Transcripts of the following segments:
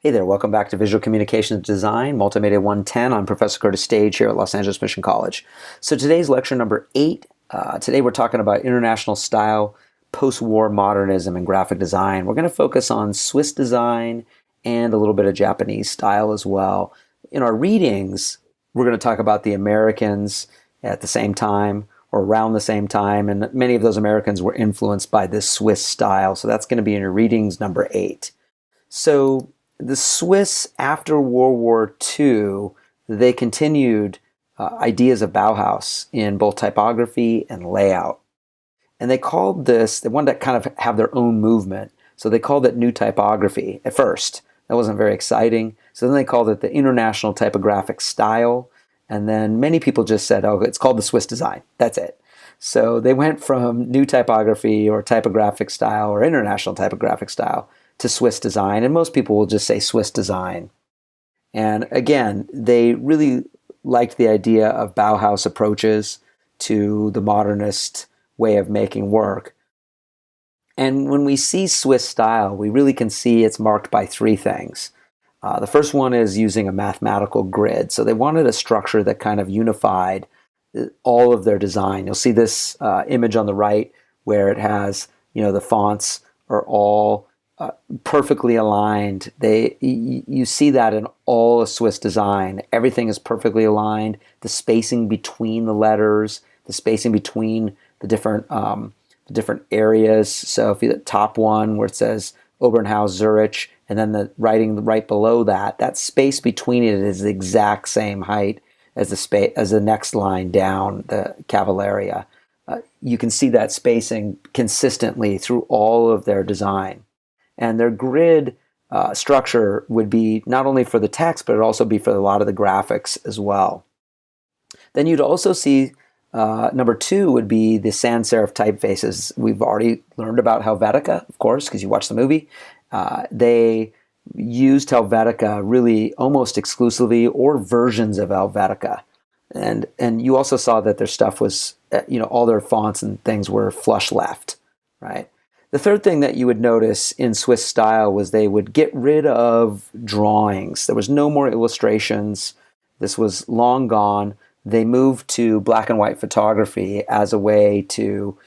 Hey there, welcome back to Visual Communications Design, Multimedia 110. I'm Professor Curtis Stage here at Los Angeles Mission College. So today's lecture number 8. Today we're talking about international style, post-war modernism, and graphic design. We're going to focus on Swiss design and a little bit of Japanese style as well. In our readings, we're going to talk about the Americans at the same time or around the same time, and many of those Americans were influenced by this Swiss style. So that's going to be in your readings number 8. So the Swiss, after World War II, they continued ideas of Bauhaus in both typography and layout. And they called this, they wanted to kind of have their own movement. So they called it new typography at first. That wasn't very exciting. So then they called it the International Typographic Style. And then many people just said, oh, it's called the Swiss design. That's it. So they went from new typography or typographic style or international typographic style to Swiss design, and most people will just say Swiss design. And again, they really liked the idea of Bauhaus approaches to the modernist way of making work. And when we see Swiss style, we really can see it's marked by 3 things. The first one is using a mathematical grid. So they wanted a structure that kind of unified all of their design. You'll see this image on the right where it has, the fonts are all perfectly aligned. You see that in all of Swiss design. Everything is perfectly aligned. The spacing between the letters, the spacing between the different areas. So if you the top one where it says Obernhaus, Zurich, and then the writing right below that, that space between it is the exact same height as the next line down, the Cavalleria. You can see that spacing consistently through all of their design. And their grid structure would be not only for the text, but it would also be for a lot of the graphics as well. Then you'd also see number 2 would be the sans serif typefaces. We've already learned about Helvetica, of course, because you watched the movie. They used Helvetica really almost exclusively, or versions of Helvetica. And you also saw that their stuff was, all their fonts and things were flush left, right? The third thing that you would notice in Swiss style was they would get rid of drawings. There was no more illustrations. This was long gone. They moved to black and white photography as a way to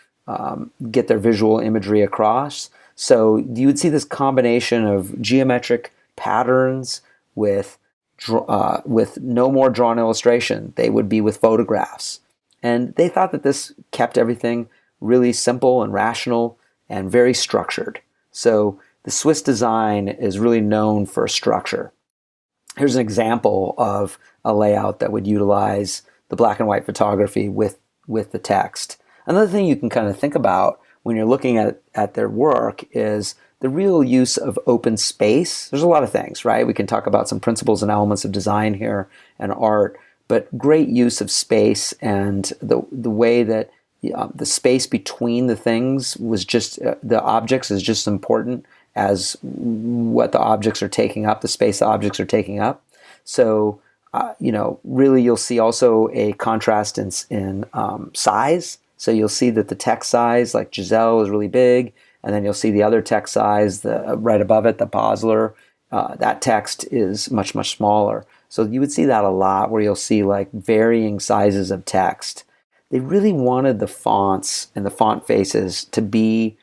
get their visual imagery across. So you would see this combination of geometric patterns with no more drawn illustration. They would be with photographs. And they thought that this kept everything really simple and rational and very structured. So the Swiss design is really known for structure. Here's an example of a layout that would utilize the black and white photography with the text. Another thing you can kind of think about when you're looking at their work is the real use of open space. There's a lot of things, right? We can talk about some principles and elements of design here and art, but great use of space and the way that the space between the things was just, the objects is just as important as what the objects are taking up, the space the objects are taking up. So, really you'll see also a contrast in size. So you'll see that the text size, like Giselle, is really big, and then you'll see the other text size, right above it, the Basler, that text is much, much smaller. So you would see that a lot where you'll see like varying sizes of text. They really wanted the fonts and the font faces to be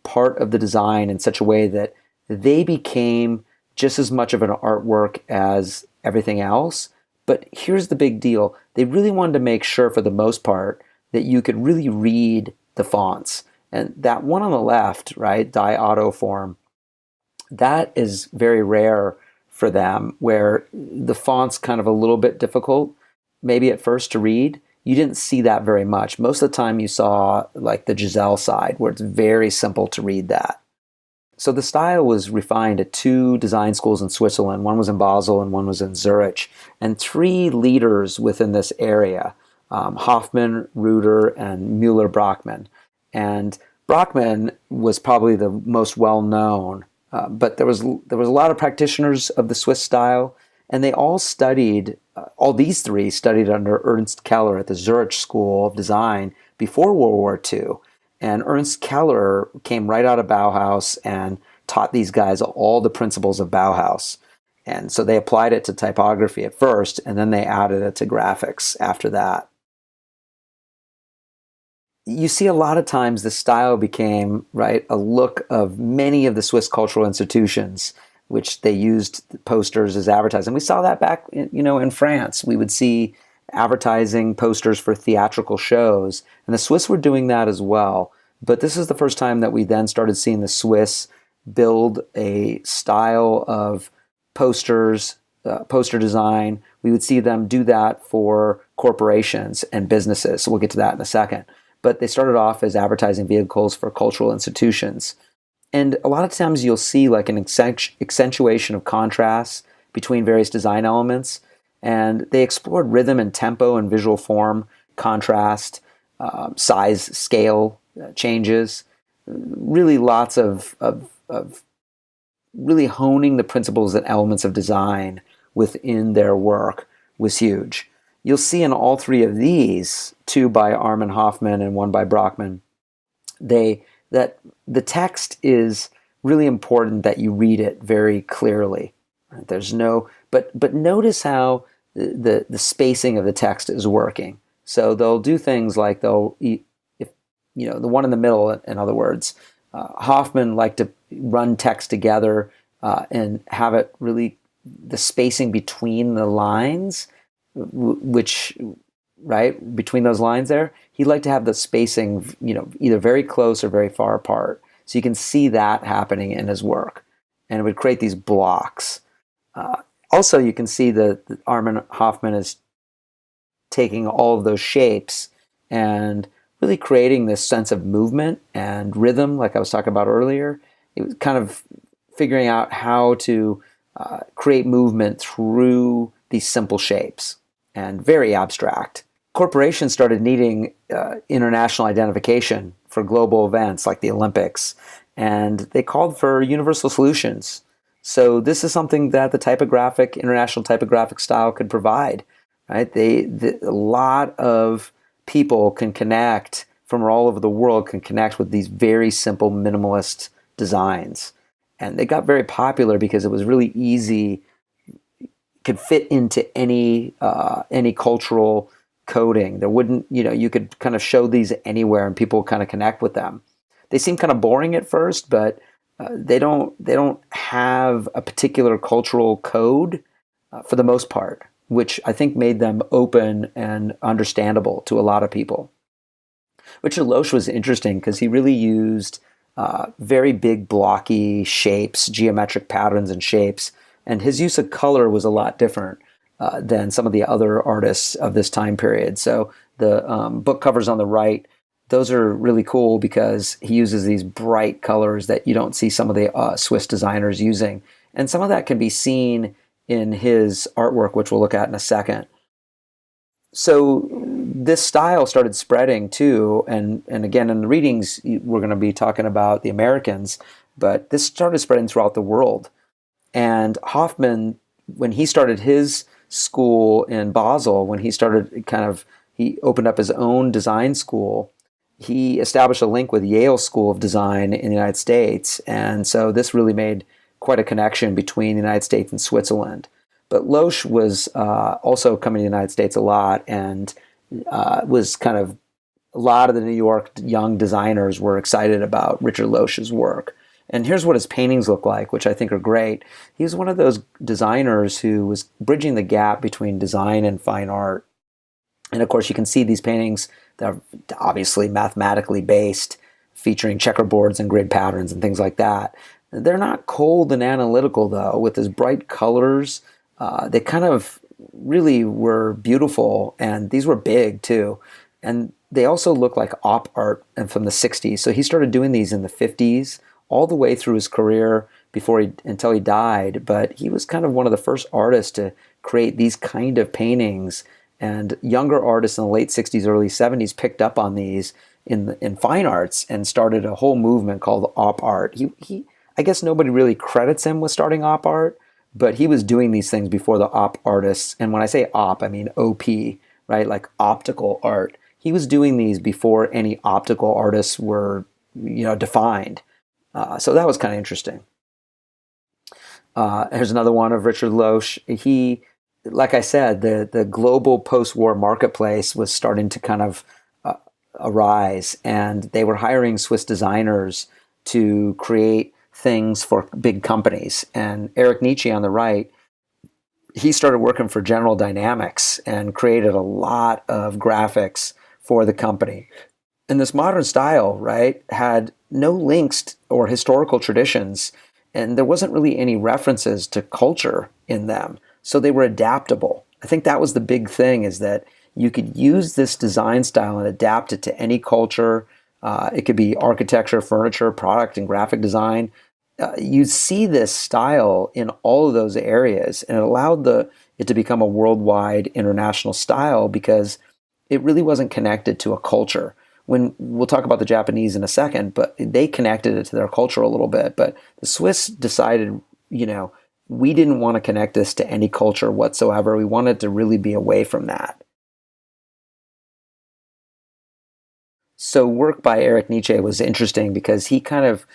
part of the design in such a way that they became just as much of an artwork as everything else. But here's the big deal. They really wanted to make sure, for the most part, that you could really read the fonts. And that one on the left, right, Die Auto form, that is very rare for them, where the font's kind of a little bit difficult, maybe at first to read. You didn't see that very much. Most of the time you saw like the Giselle side, where it's very simple to read that. So the style was refined at 2 design schools in Switzerland. One was in Basel and one was in Zurich. And 3 leaders within this area, Hoffmann, Reuter, and Müller-Brockmann. And Brockmann was probably the most well-known, but there was a lot of practitioners of the Swiss style, and they all studied, all these 3 studied under Ernst Keller at the Zurich School of Design before World War II. And Ernst Keller came right out of Bauhaus and taught these guys all the principles of Bauhaus. And so they applied it to typography at first, and then they added it to graphics after that. You see a lot of times the style became, right, a look of many of the Swiss cultural institutions, which they used posters as advertising. We saw that back, in France. We would see advertising posters for theatrical shows, and the Swiss were doing that as well. But this is the first time that we then started seeing the Swiss build a style of posters, poster design. We would see them do that for corporations and businesses. So we'll get to that in a second. But they started off as advertising vehicles for cultural institutions. And a lot of times you'll see like an accentuation of contrasts between various design elements. And they explored rhythm and tempo and visual form, contrast, size, scale changes. Really lots of really honing the principles and elements of design within their work was huge. You'll see in all three of these, two by Armin Hoffman and one by Brockman, that the text is really important that you read it very clearly. There's no, but notice how the spacing of the text is working. So they'll do things like the one in the middle, in other words, Hoffman liked to run text together and have it really, the spacing between the lines, between those lines there, he'd like to have the spacing, either very close or very far apart. So you can see that happening in his work. And it would create these blocks. Also, you can see that Armin Hoffman is taking all of those shapes and really creating this sense of movement and rhythm, like I was talking about earlier. It was kind of figuring out how to create movement through these simple shapes, and very abstract. Corporations started needing international identification for global events like the Olympics, and they called for universal solutions. So this is something that the international typographic style could provide. Right? A lot of people can connect from all over the world, can connect with these very simple minimalist designs. And they got very popular because it was really easy, could fit into any cultural coding. There wouldn't, you could kind of show these anywhere and people kind of connect with them. They seem kind of boring at first, but they don't have a particular cultural code for the most part, which I think made them open and understandable to a lot of people. Richard Loesch was interesting because he really used very big blocky shapes, geometric patterns and shapes, and his use of color was a lot different than some of the other artists of this time period. So the book covers on the right, those are really cool because he uses these bright colors that you don't see some of the Swiss designers using. And some of that can be seen in his artwork, which we'll look at in a second. So this style started spreading too, and again in the readings we're going to be talking about the Americans, but this started spreading throughout the world. And Hoffman, when he started his school in Basel, when he opened up his own design school, he established a link with Yale School of Design in the United States, and so this really made quite a connection between the United States and Switzerland. But Loesch was also coming to the United States a lot, and was kind of, a lot of the New York young designers were excited about Richard Loesch's work. And here's what his paintings look like, which I think are great. He was one of those designers who was bridging the gap between design and fine art. And of course, you can see these paintings that are obviously mathematically based, featuring checkerboards and grid patterns and things like that. They're not cold and analytical, though, with these bright colors. They kind of really were beautiful, and these were big, too. And they also look like op art and from the 60s. So he started doing these in the 50s, all the way through his career until he died. But he was kind of one of the first artists to create these kind of paintings. And younger artists in the late 60s, early 70s picked up on these in fine arts and started a whole movement called op art. I guess nobody really credits him with starting op art, but he was doing these things before the op artists. And when I say op, I mean OP, right? Like optical art. He was doing these before any optical artists were, defined. So that was kind of interesting. Here's another one of Richard Loesch. He, like I said, the global post-war marketplace was starting to kind of arise, and they were hiring Swiss designers to create things for big companies. And Eric Nietzsche on the right, he started working for General Dynamics and created a lot of graphics for the company. And this modern style, right, had no links or historical traditions, and there wasn't really any references to culture in them. So they were adaptable. I think that was the big thing, is that you could use this design style and adapt it to any culture. It could be architecture, furniture, product, and graphic design. You see this style in all of those areas, and it allowed it to become a worldwide international style because it really wasn't connected to a culture. When we'll talk about the Japanese in a second, but they connected it to their culture a little bit. But the Swiss decided, we didn't want to connect this to any culture whatsoever. We wanted to really be away from that. So work by Eric Nietzsche was interesting because he kind of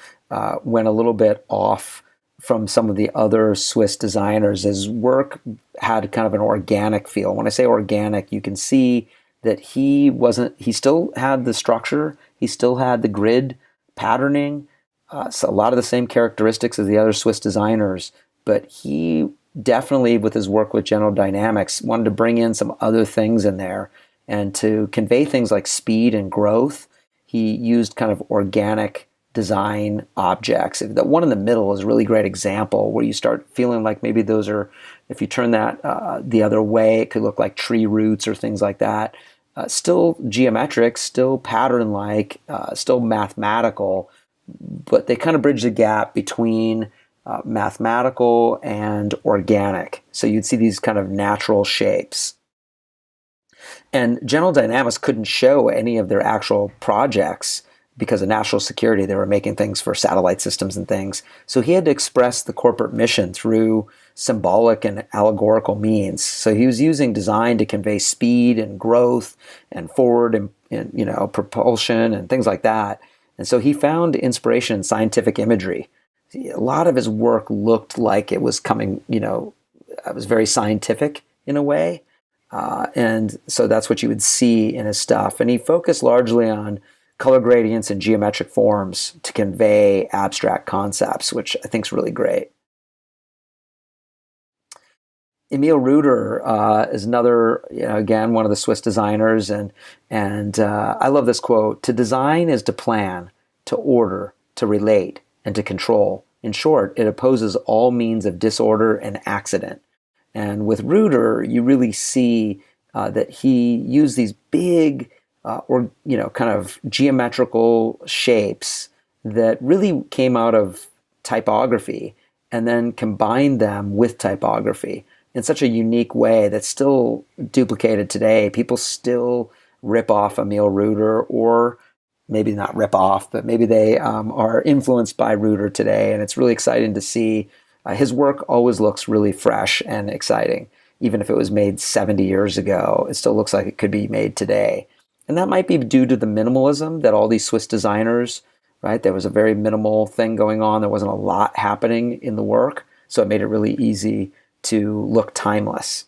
went a little bit off from some of the other Swiss designers. His work had kind of an organic feel. When I say organic, you can see that he still had the structure, he still had the grid patterning, so a lot of the same characteristics as the other Swiss designers, but he definitely, with his work with General Dynamics, wanted to bring in some other things in there. And to convey things like speed and growth, he used kind of organic design objects. The one in the middle is a really great example where you start feeling like maybe those are, if you turn that the other way, it could look like tree roots or things like that. Still geometric, still pattern-like, still mathematical, but they kind of bridge the gap between mathematical and organic. So you'd see these kind of natural shapes. And General Dynamics couldn't show any of their actual projects because of national security. They were making things for satellite systems and things. So he had to express the corporate mission through symbolic and allegorical means. So he was using design to convey speed and growth and forward and propulsion and things like that. And so he found inspiration in scientific imagery. A lot of his work looked like it was coming, it was very scientific in a way. And so that's what you would see in his stuff. And he focused largely on color gradients and geometric forms to convey abstract concepts, which I think is really great. Emil Reuter is another, again, one of the Swiss designers. And I love this quote: "To design is to plan, to order, to relate, and to control. In short, it opposes all means of disorder and accident." And with Reuter, you really see that he used these big, kind of geometrical shapes that really came out of typography, and then combined them with typography in such a unique way that's still duplicated today. People still rip off Emil Reuter, or maybe not rip off, but maybe they are influenced by Reuter today. And it's really exciting to see. His work always looks really fresh and exciting. Even if it was made 70 years ago, it still looks like it could be made today. And that might be due to the minimalism that all these Swiss designers, right? There was a very minimal thing going on. There wasn't a lot happening in the work. So it made it really easy to look timeless.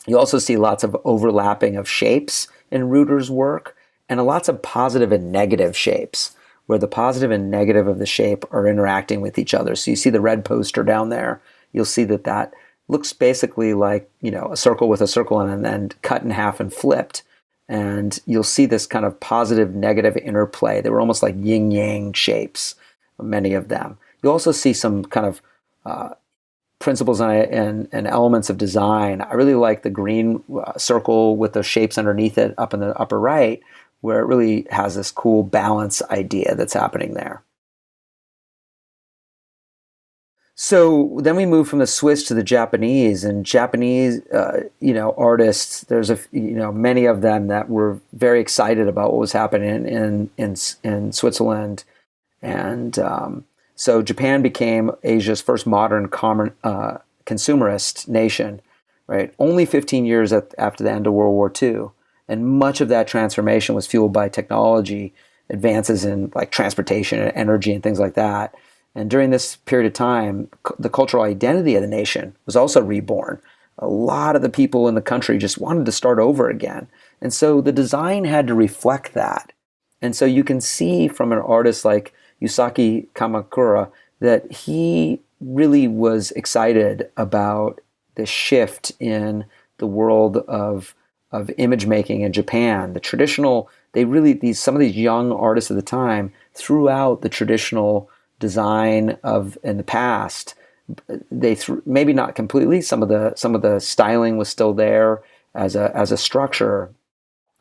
You also see lots of overlapping of shapes in Reuter's work, and lots of positive and negative shapes, where the positive and negative of the shape are interacting with each other. So you see the red poster down there. You'll see that looks basically like, a circle with a circle and then cut in half and flipped. And you'll see this kind of positive negative interplay. They were almost like yin yang shapes, many of them. You'll also see some kind of principles and elements of design. I really like the green circle with the shapes underneath it up in the upper right, where it really has this cool balance idea that's happening there. So then we move from the Swiss to the Japanese, and Japanese, artists. There's many of them that were very excited about what was happening in Switzerland, and so Japan became Asia's first modern consumerist nation, right? Only 15 years after the end of World War II. And much of that transformation was fueled by technology, advances in like transportation and energy and things like that. And during this period of time, the cultural identity of the nation was also reborn. A lot of the people in the country just wanted to start over again. And so the design had to reflect that. And so you can see from an artist like Yusaki Kamakura that he really was excited about the shift in the world of image making in Japan. The traditional, they really, some of these young artists at the time threw out the traditional design of in the past. Maybe not completely. Some of the styling was still there as a structure,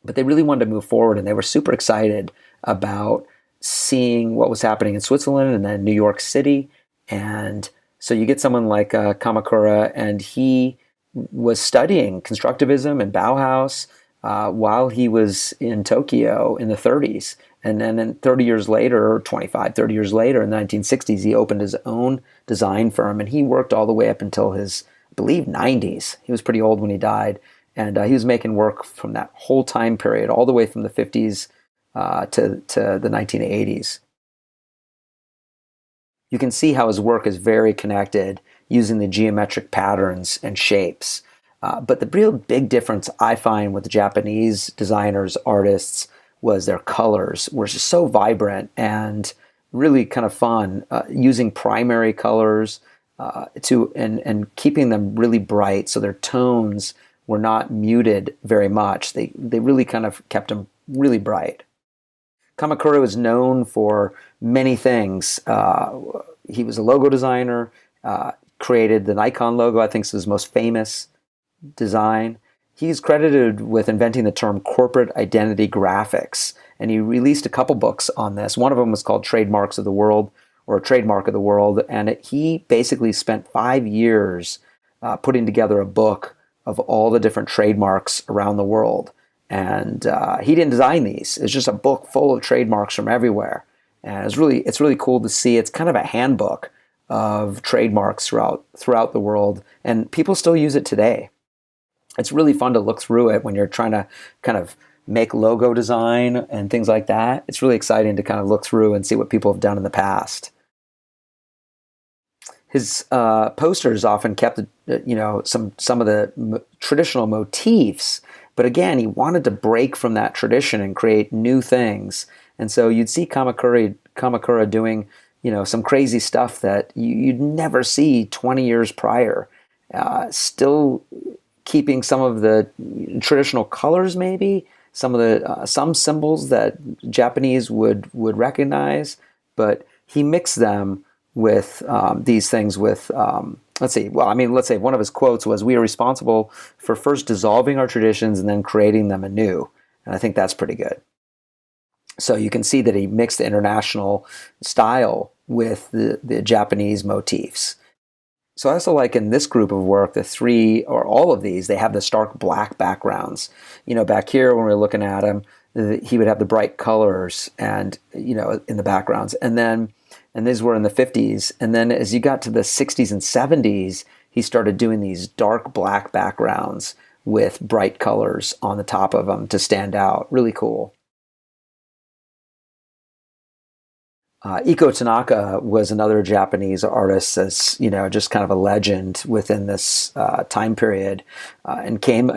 but they really wanted to move forward, and they were super excited about seeing what was happening in Switzerland and then New York City. And so you get someone like Kamakura, and he was studying constructivism and Bauhaus while he was in Tokyo in the 30s. And then 30 years later, or 25, 30 years later, in the 1960s, he opened his own design firm, and he worked all the way up until his, I believe, 90s. He was pretty old when he died. And he was making work from that whole time period, all the way from the 50s to the 1980s. You can see how his work is very connected using the geometric patterns and shapes. But the real big difference I find with the Japanese designers, artists, was their colors were just so vibrant and really kind of fun, using primary colors and keeping them really bright, so their tones were not muted very much. They really kind of kept them really bright. Kamakura was known for many things. He was a logo designer, created the Nikon logo, I think is his most famous design. He's credited with inventing the term corporate identity graphics, and he released a couple books on this. One of them was called Trademarks of the World, or a Trademark of the World, and he basically spent 5 years putting together a book of all the different trademarks around the world. And he didn't design these. It's just a book full of trademarks from everywhere. And it's really cool to see. It's kind of a handbook of trademarks throughout the world, and people still use it today. It's really fun to look through it when you're trying to kind of make logo design and things like that. It's really exciting to kind of look through and see what people have done in the past. His posters often kept, some of the traditional motifs, but again, he wanted to break from that tradition and create new things. And so you'd see Kamakura doing, some crazy stuff that you'd never see 20 years prior. Still keeping some of the traditional colors, maybe some symbols that Japanese would recognize, but he mixed them with these things with, let's say one of his quotes was, "We are responsible for first dissolving our traditions and then creating them anew." And I think that's pretty good. So you can see that he mixed the international style with the Japanese motifs. So I also like in this group of work, the three or all of these, they have the stark black backgrounds. Back here when we're looking at him, he would have the bright colors and, in the backgrounds. And these were in the 50s. And then as you got to the 60s and 70s, he started doing these dark black backgrounds with bright colors on the top of them to stand out. Really cool. Iko Tanaka was another Japanese artist that's, just kind of a legend within this time period, and came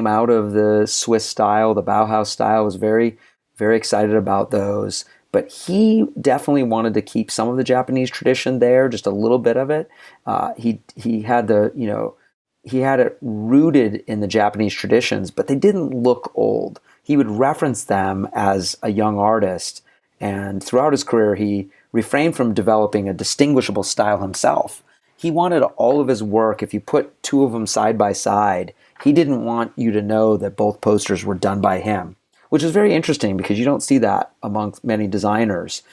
out of the Swiss style, the Bauhaus style, was very, very excited about those. But he definitely wanted to keep some of the Japanese tradition there, just a little bit of it. He had it rooted in the Japanese traditions, but they didn't look old. He would reference them as a young artist. And throughout his career, he refrained from developing a distinguishable style himself. He wanted all of his work, if you put two of them side by side, he didn't want you to know that both posters were done by him, which is very interesting because you don't see that amongst many designers.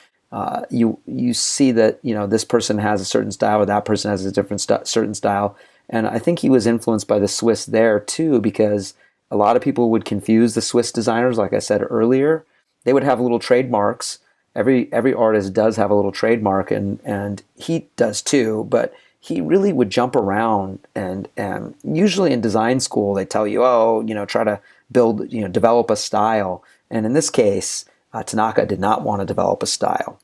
You see that this person has a certain style or that person has a different certain style. And I think he was influenced by the Swiss there too, because a lot of people would confuse the Swiss designers, like I said earlier. They would have little trademarks. Every artist does have a little trademark, and he does too, but he really would jump around, and usually in design school they tell you, try to develop a style. And in this case, Tanaka did not want to develop a style.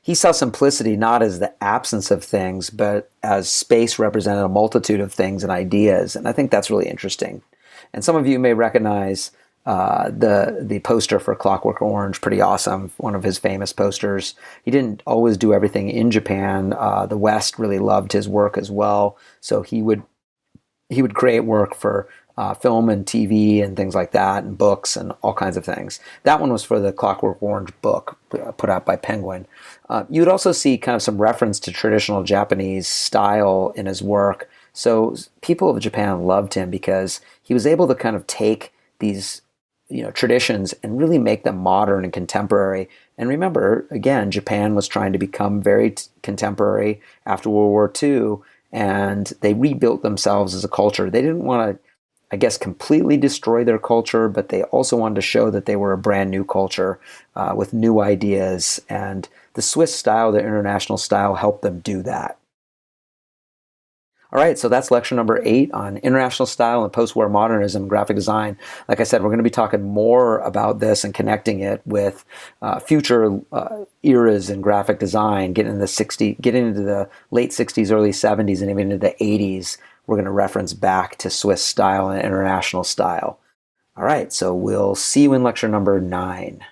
He saw simplicity not as the absence of things, but as space represented a multitude of things and ideas. And I think that's really interesting. And some of you may recognize the poster for Clockwork Orange, pretty awesome, one of his famous posters. He didn't always do everything in Japan. The West really loved his work as well, so he would create work for film and TV and things like that, and books and all kinds of things. That one was for the Clockwork Orange book put out by Penguin. You would also see kind of some reference to traditional Japanese style in his work. So people of Japan loved him because he was able to kind of take these traditions and really make them modern and contemporary. And remember, again, Japan was trying to become very contemporary after World War II, and they rebuilt themselves as a culture. They didn't want to, I guess, completely destroy their culture, but they also wanted to show that they were a brand new culture with new ideas. And the Swiss style, the international style, helped them do that. All right, so that's lecture number 8 on international style and post-war modernism and graphic design. Like I said, we're going to be talking more about this and connecting it with future eras in graphic design, getting into the late 60s, early 70s, and even into the 80s. We're going to reference back to Swiss style and international style. All right, so we'll see you in lecture number 9.